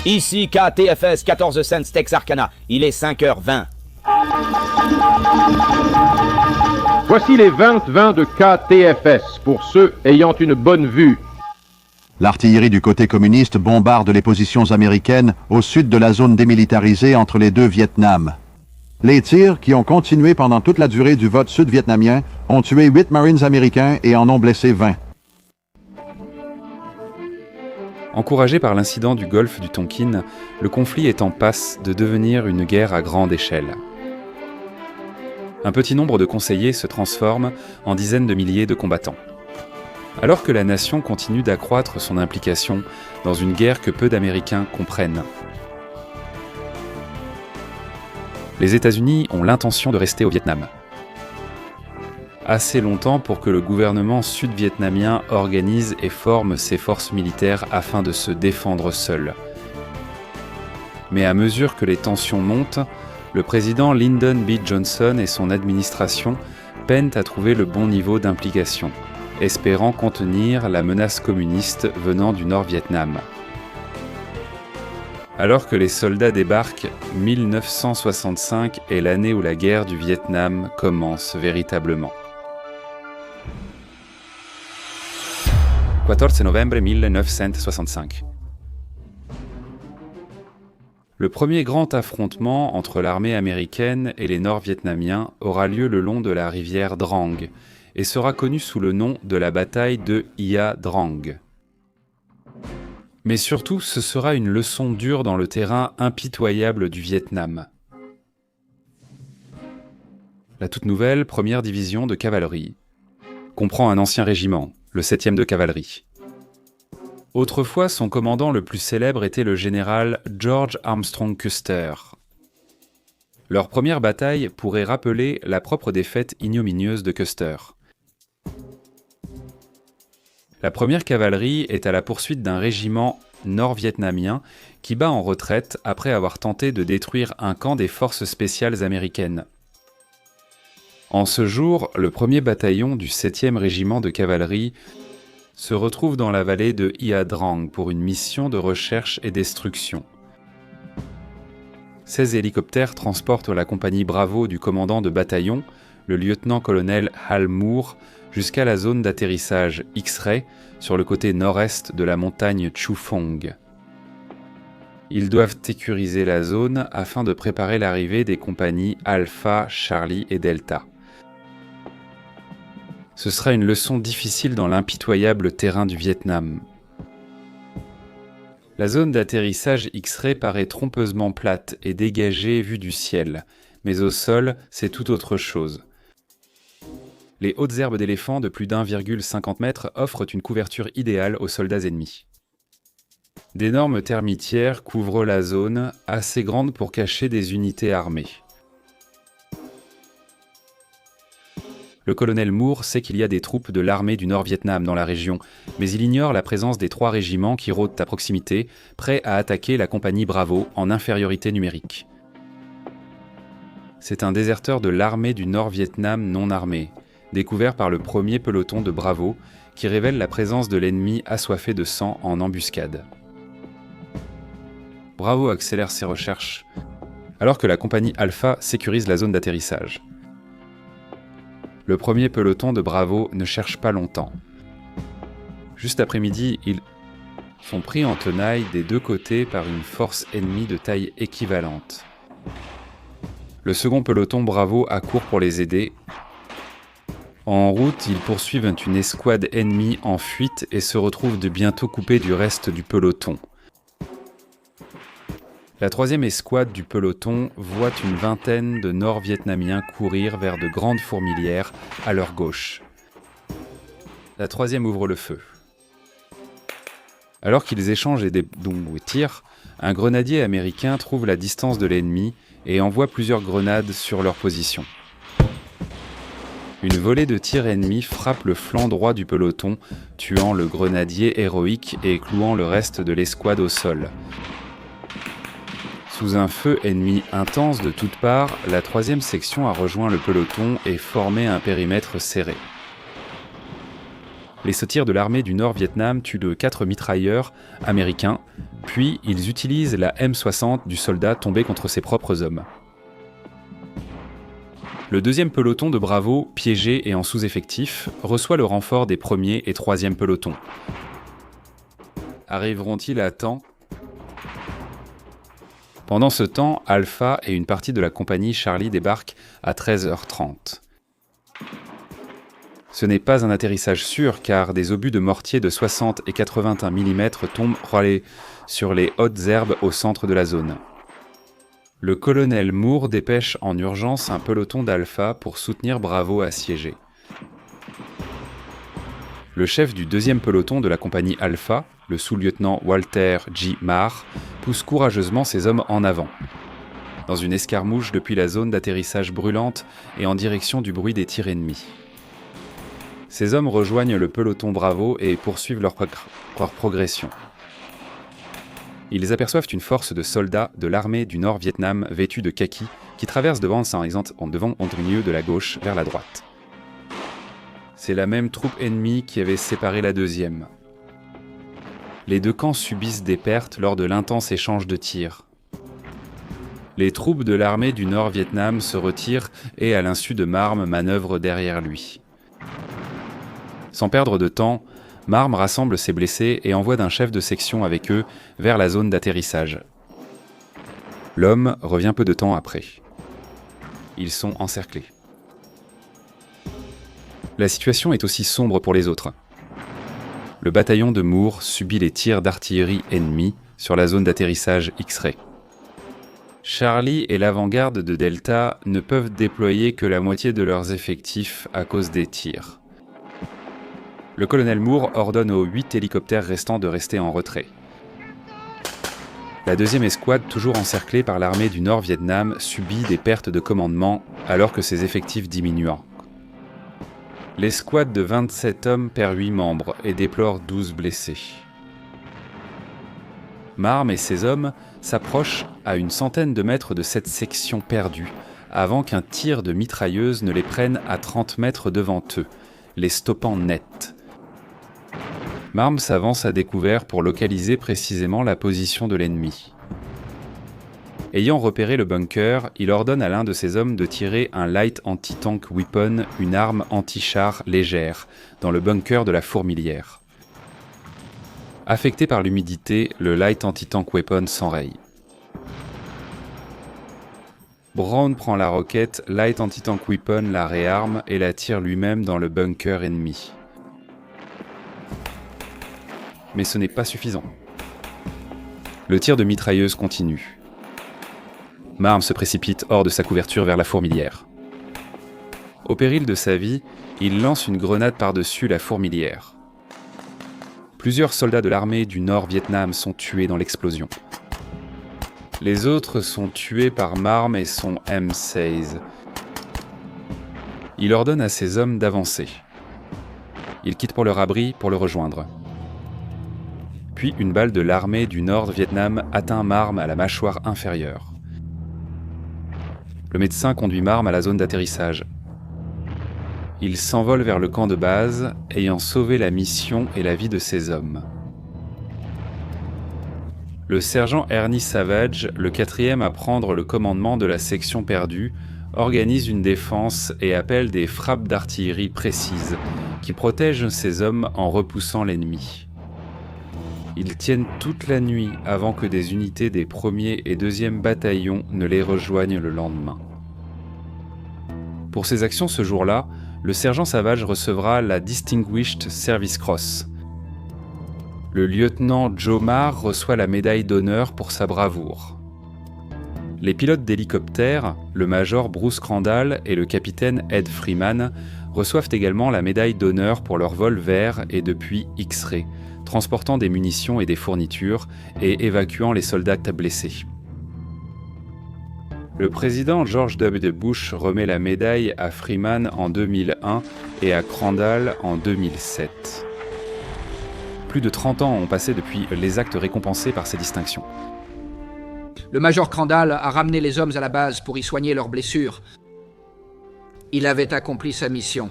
Ici KTFS 14 cents Texarkana, il est 5h20. Voici les 20 de KTFS pour ceux ayant une bonne vue. L'artillerie du côté communiste bombarde les positions américaines au sud de la zone démilitarisée entre les deux Vietnams. Les tirs, qui ont continué pendant toute la durée du vote sud-vietnamien, ont tué 8 Marines américains et en ont blessé 20. Encouragé par l'incident du golfe du Tonkin, le conflit est en passe de devenir une guerre à grande échelle. Un petit nombre de conseillers se transforme en dizaines de milliers de combattants. Alors que la nation continue d'accroître son implication dans une guerre que peu d'Américains comprennent. Les États-Unis ont l'intention de rester au Vietnam. Assez longtemps pour que le gouvernement sud-vietnamien organise et forme ses forces militaires afin de se défendre seul. Mais à mesure que les tensions montent, le président Lyndon B. Johnson et son administration peinent à trouver le bon niveau d'implication, espérant contenir la menace communiste venant du Nord-Vietnam. Alors que les soldats débarquent, 1965 est l'année où la guerre du Vietnam commence véritablement. 14 novembre 1965. Le premier grand affrontement entre l'armée américaine et les Nord-Vietnamiens aura lieu le long de la rivière Drang et sera connu sous le nom de la bataille de Ia Drang. Mais surtout, ce sera une leçon dure dans le terrain impitoyable du Vietnam. La toute nouvelle première division de cavalerie comprend un ancien régiment, le 7e de cavalerie. Autrefois, son commandant le plus célèbre était le général George Armstrong Custer. Leur première bataille pourrait rappeler la propre défaite ignominieuse de Custer. La première cavalerie est à la poursuite d'un régiment nord-vietnamien qui bat en retraite après avoir tenté de détruire un camp des forces spéciales américaines. En ce jour, le premier bataillon du 7e régiment de cavalerie se retrouve dans la vallée de Ia Drang pour une mission de recherche et destruction. 16 hélicoptères transportent la compagnie Bravo du commandant de bataillon, le lieutenant-colonel Hal Moore, jusqu'à la zone d'atterrissage X-Ray sur le côté nord-est de la montagne Chu Phong. Ils doivent sécuriser la zone afin de préparer l'arrivée des compagnies Alpha, Charlie et Delta. Ce sera une leçon difficile dans l'impitoyable terrain du Vietnam. La zone d'atterrissage X-Ray paraît trompeusement plate et dégagée vue du ciel, mais au sol, c'est tout autre chose. Les hautes herbes d'éléphant de plus d'1,50 m offrent une couverture idéale aux soldats ennemis. D'énormes termitières couvrent la zone, assez grande pour cacher des unités armées. Le colonel Moore sait qu'il y a des troupes de l'armée du Nord-Vietnam dans la région, mais il ignore la présence des 3 régiments qui rôdent à proximité, prêts à attaquer la compagnie Bravo en infériorité numérique. C'est un déserteur de l'armée du Nord-Vietnam non armé, découvert par le premier peloton de Bravo, qui révèle la présence de l'ennemi assoiffé de sang en embuscade. Bravo accélère ses recherches, alors que la compagnie Alpha sécurise la zone d'atterrissage. Le premier peloton de Bravo ne cherche pas longtemps. Juste après-midi, ils sont pris en tenaille des deux côtés par une force ennemie de taille équivalente. Le second peloton Bravo accourt pour les aider. En route, ils poursuivent une escouade ennemie en fuite et se retrouvent de bientôt coupés du reste du peloton. La 3e escouade du peloton voit une vingtaine de Nord-Vietnamiens courir vers de grandes fourmilières à leur gauche. La 3e ouvre le feu. Alors qu'ils échangent et tirent, un grenadier américain trouve la distance de l'ennemi et envoie plusieurs grenades sur leur position. Une volée de tirs ennemis frappe le flanc droit du peloton, tuant le grenadier héroïque et clouant le reste de l'escouade au sol. Sous un feu ennemi intense de toutes parts, la 3e section a rejoint le peloton et formé un périmètre serré. les soldats de l'armée du Nord-Vietnam tuent de 4 mitrailleurs américains, puis ils utilisent la M60 du soldat tombé contre ses propres hommes. Le deuxième peloton de Bravo, piégé et en sous-effectif, reçoit le renfort des premiers et troisième pelotons. Arriveront-ils à temps ? Pendant ce temps, Alpha et une partie de la compagnie Charlie débarquent à 13h30. Ce n'est pas un atterrissage sûr car des obus de mortier de 60 et 81 mm tombent sur les hautes herbes au centre de la zone. Le colonel Moore dépêche en urgence un peloton d'Alpha pour soutenir Bravo assiégé. Le chef du deuxième peloton de la compagnie Alpha, le sous-lieutenant Walter G. Marr, pousse courageusement ses hommes en avant, dans une escarmouche depuis la zone d'atterrissage brûlante et en direction du bruit des tirs ennemis. Ces hommes rejoignent le peloton Bravo et poursuivent leur progression. Ils aperçoivent une force de soldats de l'armée du Nord-Vietnam vêtus de kaki qui traverse devant entre milieu de la gauche vers la droite. C'est la même troupe ennemie qui avait séparé la deuxième. Les deux camps subissent des pertes lors de l'intense échange de tirs. Les troupes de l'armée du Nord-Vietnam se retirent et, à l'insu de Marm, manœuvrent derrière lui. Sans perdre de temps, Marm rassemble ses blessés et envoie d'un chef de section avec eux vers la zone d'atterrissage. L'homme revient peu de temps après. Ils sont encerclés. La situation est aussi sombre pour les autres. Le bataillon de Moore subit les tirs d'artillerie ennemis sur la zone d'atterrissage X-Ray. Charlie et l'avant-garde de Delta ne peuvent déployer que la moitié de leurs effectifs à cause des tirs. Le colonel Moore ordonne aux 8 hélicoptères restants de rester en retrait. La deuxième escouade, toujours encerclée par l'armée du Nord-Vietnam, subit des pertes de commandement alors que ses effectifs diminuent. L'escouade de 27 hommes perd 8 membres et déplore 12 blessés. Marm et ses hommes s'approchent à une centaine de mètres de cette section perdue, avant qu'un tir de mitrailleuse ne les prenne à 30 mètres devant eux, les stoppant net. Marm s'avance à découvert pour localiser précisément la position de l'ennemi. Ayant repéré le bunker, il ordonne à l'un de ses hommes de tirer un Light Anti-Tank Weapon, une arme anti-char légère, dans le bunker de la fourmilière. Affecté par l'humidité, le Light Anti-Tank Weapon s'enraye. Brown prend la roquette, Light Anti-Tank Weapon la réarme et la tire lui-même dans le bunker ennemi. Mais ce n'est pas suffisant. Le tir de mitrailleuse continue. Marm se précipite hors de sa couverture vers la fourmilière. Au péril de sa vie, il lance une grenade par-dessus la fourmilière. Plusieurs soldats de l'armée du Nord-Vietnam sont tués dans l'explosion. Les autres sont tués par Marm et son M16. Il ordonne à ses hommes d'avancer. Ils quittent pour leur abri pour le rejoindre. Puis une balle de l'armée du Nord-Vietnam atteint Marm à la mâchoire inférieure. Le médecin conduit Marm à la zone d'atterrissage. Il s'envole vers le camp de base, ayant sauvé la mission et la vie de ses hommes. Le sergent Ernie Savage, le 4e à prendre le commandement de la section perdue, organise une défense et appelle des frappes d'artillerie précises qui protègent ses hommes en repoussant l'ennemi. Ils tiennent toute la nuit avant que des unités des 1er et 2e bataillons ne les rejoignent le lendemain. Pour ses actions ce jour-là, le sergent Savage recevra la Distinguished Service Cross. Le lieutenant Joe Marr reçoit la médaille d'honneur pour sa bravoure. Les pilotes d'hélicoptères, le major Bruce Crandall et le capitaine Ed Freeman, reçoivent également la médaille d'honneur pour leur vol vers et depuis X-Ray, transportant des munitions et des fournitures et évacuant les soldats blessés. Le président George W. Bush remet la médaille à Freeman en 2001 et à Crandall en 2007. Plus de 30 ans ont passé depuis les actes récompensés par ces distinctions. Le major Crandall a ramené les hommes à la base pour y soigner leurs blessures. Il avait accompli sa mission.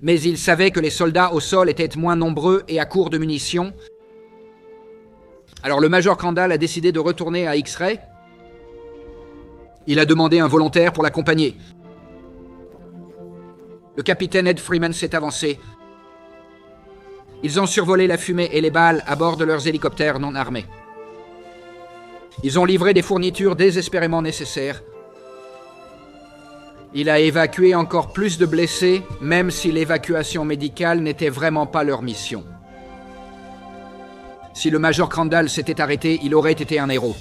mais il savait que les soldats au sol étaient moins nombreux et à court de munitions. Alors le major Crandall a décidé de retourner à X-Ray. Il a demandé un volontaire pour l'accompagner. Le capitaine Ed Freeman s'est avancé. Ils ont survolé la fumée et les balles à bord de leurs hélicoptères non armés. Ils ont livré des fournitures désespérément nécessaires. Il a évacué encore plus de blessés, même si l'évacuation médicale n'était vraiment pas leur mission. Si le major Crandall s'était arrêté, il aurait été un héros.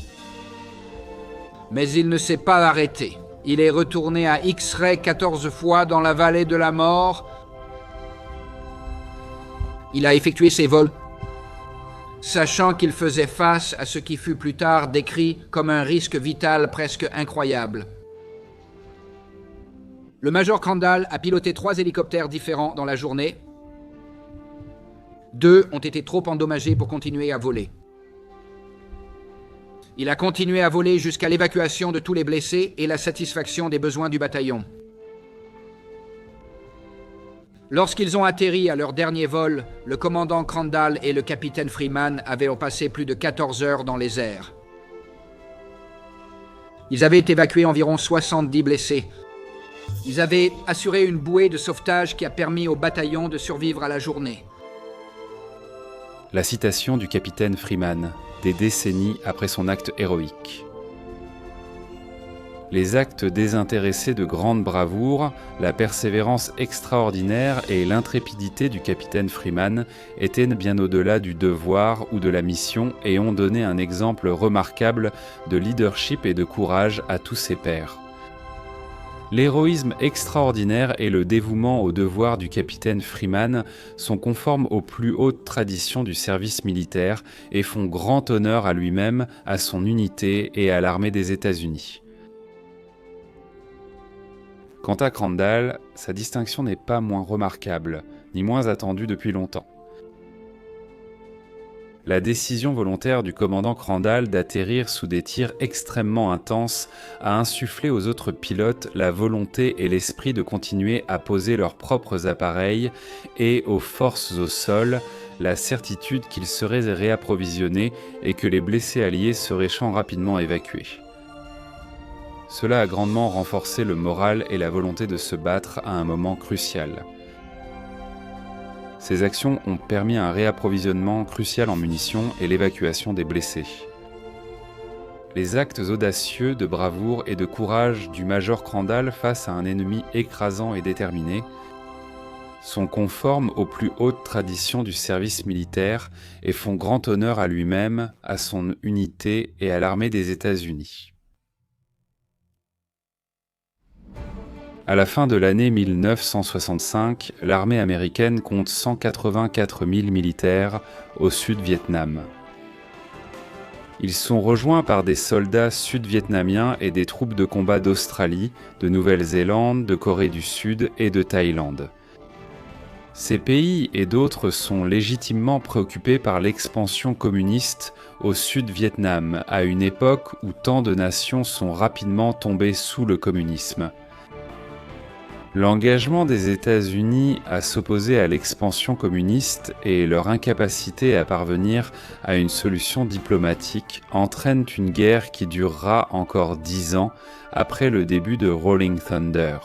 Mais il ne s'est pas arrêté. Il est retourné à X-Ray 14 fois dans la vallée de la mort. Il a effectué ses vols, sachant qu'il faisait face à ce qui fut plus tard décrit comme un risque vital presque incroyable. Le major Crandall a piloté 3 hélicoptères différents dans la journée. 2 ont été trop endommagés pour continuer à voler. Il a continué à voler jusqu'à l'évacuation de tous les blessés et la satisfaction des besoins du bataillon. Lorsqu'ils ont atterri à leur dernier vol, le commandant Crandall et le capitaine Freeman avaient passé plus de 14 heures dans les airs. Ils avaient évacué environ 70 blessés. Ils avaient assuré une bouée de sauvetage qui a permis au bataillon de survivre à la journée. La citation du capitaine Freeman, des décennies après son acte héroïque. Les actes désintéressés de grande bravoure, la persévérance extraordinaire et l'intrépidité du capitaine Freeman étaient bien au-delà du devoir ou de la mission et ont donné un exemple remarquable de leadership et de courage à tous ses pairs. L'héroïsme extraordinaire et le dévouement au devoir du capitaine Freeman sont conformes aux plus hautes traditions du service militaire et font grand honneur à lui-même, à son unité et à l'armée des États-Unis. Quant à Crandall, sa distinction n'est pas moins remarquable, ni moins attendue depuis longtemps. La décision volontaire du commandant Crandall d'atterrir sous des tirs extrêmement intenses a insufflé aux autres pilotes la volonté et l'esprit de continuer à poser leurs propres appareils et aux forces au sol la certitude qu'ils seraient réapprovisionnés et que les blessés alliés seraient rapidement évacués. Cela a grandement renforcé le moral et la volonté de se battre à un moment crucial. Ces actions ont permis un réapprovisionnement crucial en munitions et l'évacuation des blessés. Les actes audacieux de bravoure et de courage du major Crandall face à un ennemi écrasant et déterminé sont conformes aux plus hautes traditions du service militaire et font grand honneur à lui-même, à son unité et à l'armée des États-Unis. À la fin de l'année 1965, l'armée américaine compte 184 000 militaires au Sud-Vietnam. Ils sont rejoints par des soldats sud-vietnamiens et des troupes de combat d'Australie, de Nouvelle-Zélande, de Corée du Sud et de Thaïlande. Ces pays et d'autres sont légitimement préoccupés par l'expansion communiste au Sud-Vietnam, à une époque où tant de nations sont rapidement tombées sous le communisme. L'engagement des États-Unis à s'opposer à l'expansion communiste et leur incapacité à parvenir à une solution diplomatique entraînent une guerre qui durera encore 10 ans après le début de Rolling Thunder.